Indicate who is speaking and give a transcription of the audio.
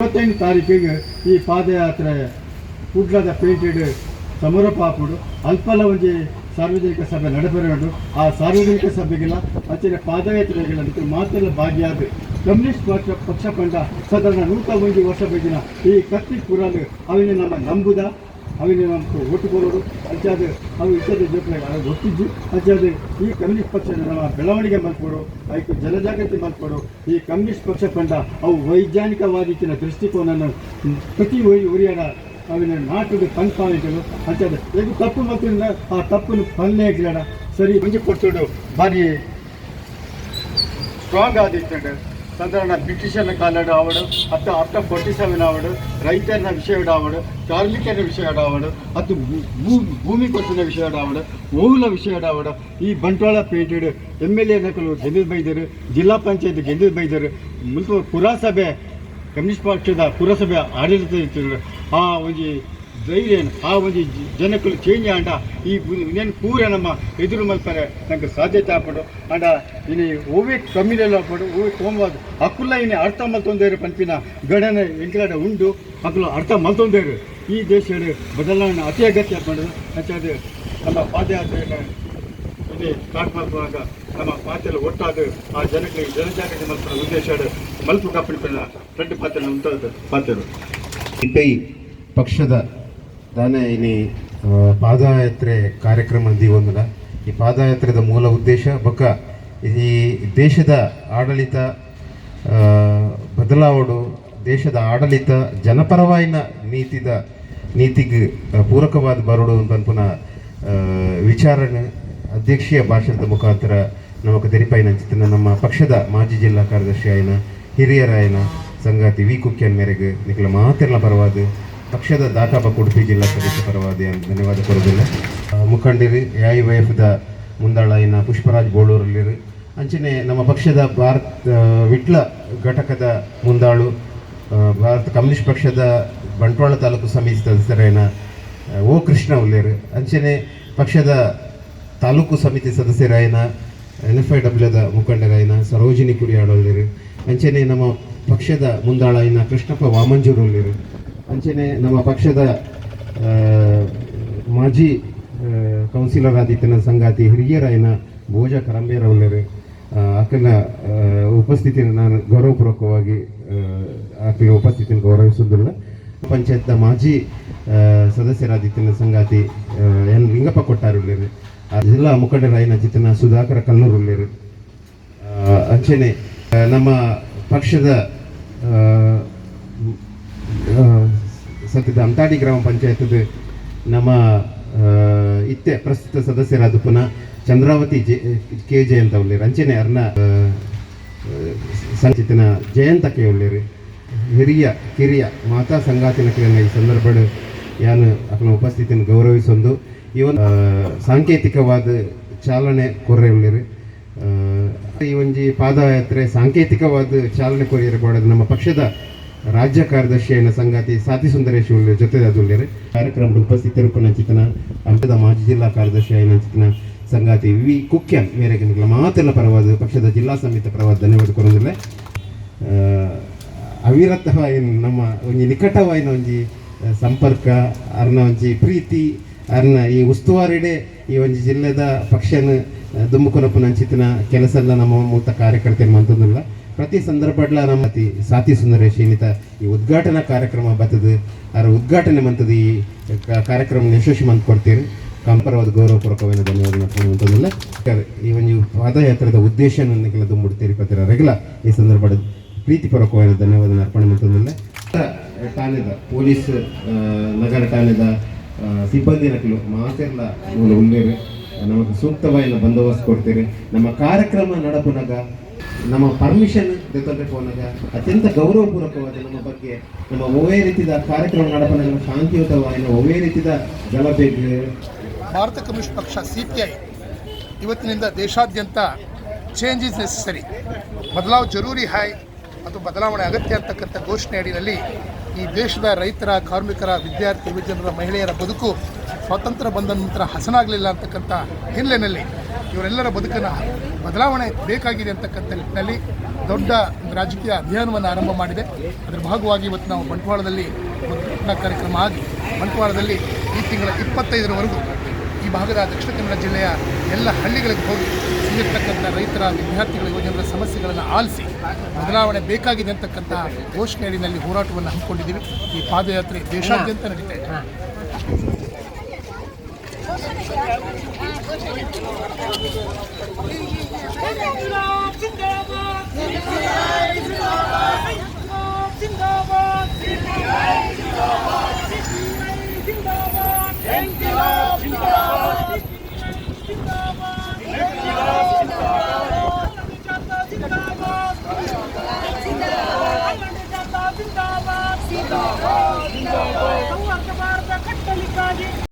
Speaker 1: 25 ತಾರೀಕಿಗೆ ಈ ಪಾದಯಾತ್ರೆ ಕುಡ್ಲದ ಪೇಂಟೆಡ್ ಸಮರಪಾಪುಡು ಅಲ್ಪಲ ಒಂಜಿ ಸಾರ್ವಜನಿಕ ಸಭೆ ನಡೆಬರೋಡು ಆ ಸಾರ್ವಜನಿಕ ಸಭೆಗೆಲ್ಲ ಅಂಚಿನ ಪಾದಯಾತ್ರೆಗೆಲ್ಲ ಮಾತೆಲ್ಲ ಭಾಗಿಯಾದ ಕಮ್ಯುನಿಸ್ಟ್ ಪಕ್ಷ ಪಂಡ ಸಾಧಾರಣ 101 ವರ್ಷ ಬೆಗಿನ ಈ ಕತ್ತಿ ಪುರಾಲು ಅವಿನ ನಮ್ಮ ನಂಬುದ ಅವಿನ ನಮ್ಗೆ ಒಟ್ಟುಕೊಳ್ಳೋದು ಅಂಚಾದ ಅವು ಇಷ್ಟದ ಜೊತೆ ಒಟ್ಟಿದ್ದು ಅಂಚಾದ ಈ ಕಮ್ಯುನಿಸ್ಟ್ ಪಕ್ಷ ನಮ್ಮ ಬೆಳವಣಿಗೆ ಮಲ್ಪೋಡು ಅದಕ್ಕೆ ಜನಜಾಗೃತಿ ಮಲ್ಪೋಡು ಈ ಕಮ್ಯುನಿಸ್ಟ್ ಪಕ್ಷ ಪಂಡ ಅವು ವೈಜ್ಞಾನಿಕವಾದಿತ್ತಿನ ದೃಷ್ಟಿಕೋನ ಪ್ರತಿ ಉರಿಯಾಡ ಅವಿನ ನಾಟುದು ಕನ್ಪಾಯಿಗಳು ಅಂಚಾದ ಈಗ ತಪ್ಪು ಮಕ್ಕಳಿಂದ ಆ ತಪ್ಪನ್ನು ಪಲ್ಲೆ ಗಿಡ ಸರಿ ಮುಂಜಿ ಕೊಟ್ಟು ಭಾರಿ ಸ್ಟ್ರಾಂಗ್ ಆದಿತ್ತು ಸಾಧಾರಣ ಬ್ರಿಟಿಷರ ಕಾಲದ ಆವಡು ಅಥವಾ ಆಫ್ಟರ್ 47 ಆವಡು ರೈತರ ವಿಷಯದ ಆವಡು ಕಾರ್ಮಿಕರ ವಿಷಯದ ಆವಡು ಅದು ಭೂಮಿ ಕೊಟ್ಟಿನ ವಿಷಯದ ಆವಡು ಓಹುಲ ವಿಷಯದ ಆವಡು ಈ ಬಂಟ್ವಾಳ ಪೇಟೆಡ್ MLA ನಕಲು ಗೆದ್ದು ಬೈದರು ಜಿಲ್ಲಾ ಪಂಚಾಯತ್ ಗೆದ್ದು ಬೈದರು ಮುಲ್ಪ ಪುರಸಭೆ ಕಮ್ಯುನಿಸ್ಟ್ ಪಕ್ಷದ ಪುರಸಭೆ ಆಡಳಿತ ಇತ್ತು ಆ ಒಂದು ಧೈರ್ಯ ಆ ಒಂದು ಜನಕ್ಕಳು ಚೇಂಜ್ ಆಂಡ ಈ ಇನ್ನೇನು ಪೂರ ನಮ್ಮ ಎದುರು ಮಲ್ಪರೆ ನಂಗೆ ಸಾಧ್ಯತೆ ಆಗ್ಪಡು ಆಂಡ ಇನ್ನು ಓವೇ ಕಮ್ಮಿನೆಲ್ಲ ಆಗ್ಪಡು ಓವೇ ಸೋಮವಾರ ಅಕ್ಕುಲ್ಲ ಇನ್ನು ಅರ್ಥ ಮಲ್ತೊಂದೇರು ಪಂಪಿನ ಗಡನ ಎಂಕಲಾಡ ಉಂಡು ಅಕ್ಕಲು ಅರ್ಥ ಮಲ್ತೊಂದೇರು ಈ ದೇಶದ ಬದಲಾವಣೆ ಅತಿ ಅಗತ್ಯ ಮಾಡೋದು ಅಂಚಾದ ನಮ್ಮ ಪಾದಯಾತ್ರೆಯನ್ನು ಇಲ್ಲಿ ಸ್ಟಾರ್ಟ್ ಮಾಡುವಾಗ ನಮ್ಮ ಪಾತ್ರೆಲ್ಲ ಒಟ್ಟಾದ ಆ ಜನಕ್ಕೆ ಜನಜಾಗೃತಿ ಮಲ್ಪನ ಉದ್ದೇಶ ಮಲ್ಪು ಕಾಪಿನ ದೊಡ್ಡ ಪಾತ್ರ ಉಂಟಾದ ಪಾತ್ರೆಗಳು
Speaker 2: ಇಕೈ ಪಕ್ಷದ ದಾನೆ ಇನಿ ಪಾದಯಾತ್ರೆ ಕಾರ್ಯಕ್ರಮ ದೀವೊಂದುಲ ಈ ಪಾದಯಾತ್ರೆದ ಮೂಲ ಉದ್ದೇಶ ಬೊಕ್ಕ ಈ ದೇಶದ ಆಡಳಿತ ಬದಲಾವಣೆ ದೇಶದ ಆಡಳಿತ ಜನಪರವಾಯಿನ ನೀತಿಗೆ ಪೂರಕವಾದ ಬರೋಡು ಅಂತನ್ಪುನ ವಿಚಾರಣೆ ಅಧ್ಯಕ್ಷೀಯ ಭಾಷಣದ ಮುಖಾಂತರ ನಮಗೆ ತೆರಿಪಾಯಿನ ಅಂಚಿನ ನಮ್ಮ ಪಕ್ಷದ ಮಾಜಿ ಜಿಲ್ಲಾ ಕಾರ್ಯದರ್ಶಿ ಆಯ್ನ ಹಿರಿಯರಾಯನ ಸಂಗಾತಿ ವಿ ಕುಕ್ಯನ್ ಮೇರೆಗೆ ನಿಖಲ ಮಾತೆಲ್ಲ ಪರವಾದ ಪಕ್ಷದ ದಾಟಾಬ ಉಡುಪಿ ಜಿಲ್ಲಾ ಸದಸ್ಯ ಪರವಾದಿ ಧನ್ಯವಾದ ಕೊಡೋದಿಲ್ಲ ಮುಖಂಡಿರಿ AIYFದ ಮುಂದಾಳಾಯಿನ ಪುಷ್ಪರಾಜ್ ಬೋಳೂರಲ್ಲಿರು ಅಂಚನೆ ನಮ್ಮ ಪಕ್ಷದ ವಿಟ್ಲ ಘಟಕದ ಮುಂದಾಳು ಭಾರತ ಕಮ್ಯುನಿಸ್ಟ್ ಪಕ್ಷದ ಬಂಟ್ವಾಳ ತಾಲೂಕು ಸಮಿತಿ ಸದಸ್ಯರಾಯನ ಓ ಕೃಷ್ಣ ಉಲ್ಲೇರು ಅಂಚನೆ ಪಕ್ಷದ ತಾಲೂಕು ಸಮಿತಿ ಸದಸ್ಯರಾಯನ NFIWದ ಮುಖಂಡರಾಯನ ಸರೋಜಿನಿ ಕುರಿಯಾಡೊಳ್ಳಿರು ಅಂಚನೆ ನಮ್ಮ ಪಕ್ಷದ ಮುಂದಾಳಾಯಿನ ಕೃಷ್ಣಪ್ಪ ವಾಮಂಜೂರೊಳ್ಳಿರು ಅಂಚನೆ ನಮ್ಮ ಪಕ್ಷದ ಮಾಜಿ ಕೌನ್ಸಿಲರ್ ಆದಿತ್ಯನ ಸಂಗಾತಿ ಹಿರಿಯರಾಯನ ಭೋಜ ಕರಂಬೇರವಲ್ಲರು ಆಕನ ಉಪಸ್ಥಿತಿಯನ್ನು ನಾನು ಗೌರವಪೂರ್ವಕವಾಗಿ ಆಕೆಯ ಉಪಸ್ಥಿತಿಯನ್ನು ಗೌರವಿಸುವುದಿಲ್ಲ ಪಂಚಾಯತ್ನ ಮಾಜಿ ಸದಸ್ಯರಾದಿತ್ಯನ ಸಂಗಾತಿ ಎನ್ ಲಿಂಗಪ್ಪ ಕೊಟ್ಟಾರುಳ್ಳರು ಜಿಲ್ಲಾ ಮುಖಂಡರಾಯನ ಜಿತನ ಸುಧಾಕರ ಕಲ್ಲೂರುಳ್ಳರು ಅಂಚನೆ ನಮ್ಮ ಪಕ್ಷದ ಸದ್ಯದ ಅಂತಾಡಿ ಗ್ರಾಮ ಪಂಚಾಯತ್ದ ನಮ್ಮ ಇತ್ತೆ ಪ್ರಸ್ತುತ ಸದಸ್ಯರಾದ ಪುನಃ ಚಂದ್ರಾವತಿ KJ ಅಂತ ಉಳ್ಳೇರು ಅಂಚನೆ ಅರ್ನ ಸಂಚಿತನ ಜಯಂತಕ್ಕೆ ಉಳ್ಳೇರು ಕಿರಿಯ ಮಾತಾ ಸಂಗಾತಿನ ಈ ಸಂದರ್ಭದ ಯಾನು ಅಕ್ಕನ ಉಪಸ್ಥಿತಿಯನ್ನು ಗೌರವಿಸೊಂದು ಇವನ್ ಸಾಂಕೇತಿಕವಾದ ಚಾಲನೆ ಕೊರ್ರೆ ಉಳ್ಳೇರು ಈ ಒಂಜಿ ಪಾದಯಾತ್ರೆ ಸಾಂಕೇತಿಕವಾದ ಚಾಲನೆ ಕೊರಿಯರಬಹುದು ನಮ್ಮ ಪಕ್ಷದ ರಾಜ್ಯ ಕಾರ್ಯದರ್ಶಿಯನ ಸಂಗಾತಿ ಸಾತಿ ಸುಂದರೇಶ್ ಜೊತೆ ಅದುಲ್ಲೇರು ಕಾರ್ಯಕ್ರಮದ ಉಪಸ್ಥಿತರು ಚಿತನ ಹಂತದ ಮಾಜಿ ಜಿಲ್ಲಾ ಕಾರ್ಯದರ್ಶಿ ಆಯ್ನ ಚಿತನ ಸಂಗಾತಿ ವಿ ಕುಕ್ಯನ್ ಮೇರೆಗೆ ಮಾತೆಲ್ಲ ಪರವಾದ ಪಕ್ಷದ ಜಿಲ್ಲಾ ಸಮಿತಿ ಪರವಾದ ಧನ್ಯವಾದ ಕೊರೋದಿಲ್ಲ ಅವಿರತವಾಯಿನ ನಮ್ಮ ಒಂಜಿ ನಿಕಟವಾಯಿನ ಒಂಜಿ ಸಂಪರ್ಕ ಅರ್ನ ಒಂಜಿ ಪ್ರೀತಿ ಅರ್ನ ಈ ಉಸ್ತುವಾರಿಡೆ ಈ ಒಂಜಿ ಜಿಲ್ಲೆದ ಪಕ್ಷನ ದುಮ್ಮುಕೊನಪ್ಪು ನಂಚಿತಿನ ಕೆಲಸ ಎಲ್ಲ ನಮ್ಮ ಮೂತ ಕಾರ್ಯಕರ್ತರು ಮಂತಂದಿಲ್ಲ ಪ್ರತಿ ಸಂದರ್ಭಡ್ಲ ನಮ್ಮ ಸಾತಿ ಸುಂದರೇಶ್ ಏನಿತ ಈ ಉದ್ಘಾಟನಾ ಕಾರ್ಯಕ್ರಮ ಬರ್ತದೆ ಅದರ ಉದ್ಘಾಟನೆ ಮಂತದ ಈ ಕಾರ್ಯಕ್ರಮ ಯಶಸ್ವಿ ಮಂತ್ ಕೊಡ್ತೀರಿ ಕಂಪರವಾದ ಗೌರವಪೂರ್ವಕವಾದ ಧನ್ಯವಾದ ಅಂತಂದಿಲ್ಲ ಈ ಒಂದು ಪಾದಯಾತ್ರೆದ ಉದ್ದೇಶ ನನಗೆಲ್ಲ ದುಂಬಿಡ್ತೀರಿ ಪತ್ತಿರ ರೆಗ್ಲ ಈ ಸಂದರ್ಭದ ಪ್ರೀತಿಪೂರ್ವಕವಾದ ಧನ್ಯವಾದ ಅರ್ಪಣೆ ಮಂತಂದಿಲ್ಲ ಠಾಣೆದ ಪೊಲೀಸ್ ನಗರ ಠಾಣೆದ ಸಿಬ್ಬಂದಿ ನಕಲು ಮಾತೆಲ್ಲ ಉಳ್ಳೇರು ನಮಗೆ ಸೂಕ್ತವಾದ ಬಂದೋಬಸ್ತ್ ಕೊಡ್ತೀರಿ ನಮ್ಮ ಕಾರ್ಯಕ್ರಮ ನಡಪುನಾಗ ನಮ್ಮ ಪರ್ಮಿಷನ್ ಜೊತೆ ಹೋದಾಗ ಅತ್ಯಂತ ಗೌರವಪೂರ್ವಕವಾದ ನಮ್ಮ ಬಗ್ಗೆ ನಮ್ಮ ಒವೇ ರೀತಿಯ ಕಾರ್ಯಕ್ರಮ ನಡಪನಾಗ ಶಾಂತಿಯುತವಾದ ಒವೇ ರೀತಿಯ ಗಲಭೆಗೆ
Speaker 3: ಭಾರತ ಕಮ್ಯುನಿಸ್ಟ್ ಪಕ್ಷ CPI ಇವತ್ತಿನಿಂದ ದೇಶಾದ್ಯಂತ ಚೇಂಜ್ ಇಸ್ ನೆಸೆಸರಿ ಬದಲಾವ್ ಜರೂರಿ ಹಾಯ್ ಮತ್ತು ಬದಲಾವಣೆ ಅಗತ್ಯ ಅಂತಕ್ಕಂಥ ಘೋಷಣೆ ಅಡಿಯಲ್ಲಿ ಈ ದೇಶದ ರೈತರ ಕಾರ್ಮಿಕರ ವಿದ್ಯಾರ್ಥಿ ಯುವಜನರ ಮಹಿಳೆಯರ ಬದುಕು ಸ್ವಾತಂತ್ರ್ಯ ಬಂದ ನಂತರ ಹಸನಾಗಲಿಲ್ಲ ಅಂತಕ್ಕಂಥ ಹಿನ್ನೆಲೆಯಲ್ಲಿ ಇವರೆಲ್ಲರ ಬದುಕನ್ನು ಬದಲಾವಣೆ ಬೇಕಾಗಿದೆ ಅಂತಕ್ಕಂಥ ನಿಟ್ಟಿನಲ್ಲಿ ದೊಡ್ಡ ಒಂದು ರಾಜಕೀಯ ಅಭಿಯಾನವನ್ನು ಆರಂಭ ಮಾಡಿದೆ. ಅದರ ಭಾಗವಾಗಿ ಇವತ್ತು ನಾವು ಬಂಟ್ವಾಳದಲ್ಲಿ ಉದ್ಘಾಟನಾ ಕಾರ್ಯಕ್ರಮ ಆಗಿ ಬಂಟ್ವಾಳದಲ್ಲಿ ಈ ತಿಂಗಳ 25ರವರೆಗೂ ಈ ಭಾಗದ ದಕ್ಷಿಣ ಕನ್ನಡ ಜಿಲ್ಲೆಯ ಎಲ್ಲ ಹಳ್ಳಿಗಳಿಗೆ ಹೋಗಿ ಇಲ್ಲಿರ್ತಕ್ಕಂಥ ರೈತರ, ವಿದ್ಯಾರ್ಥಿಗಳ, ಯುವಜನರ ಸಮಸ್ಯೆಗಳನ್ನು ಆಲಿಸಿ ಬದಲಾವಣೆ ಬೇಕಾಗಿದೆ ಅಂತಕ್ಕಂಥ ಘೋಷಣೆ ಅಡಿಯಲ್ಲಿ ಹೋರಾಟವನ್ನು ಹಮ್ಮಿಕೊಂಡಿದ್ದೀವಿ. ಈ ಪಾದಯಾತ್ರೆ ದೇಶಾದ್ಯಂತ ನಡೀತಾ ಇದೆ.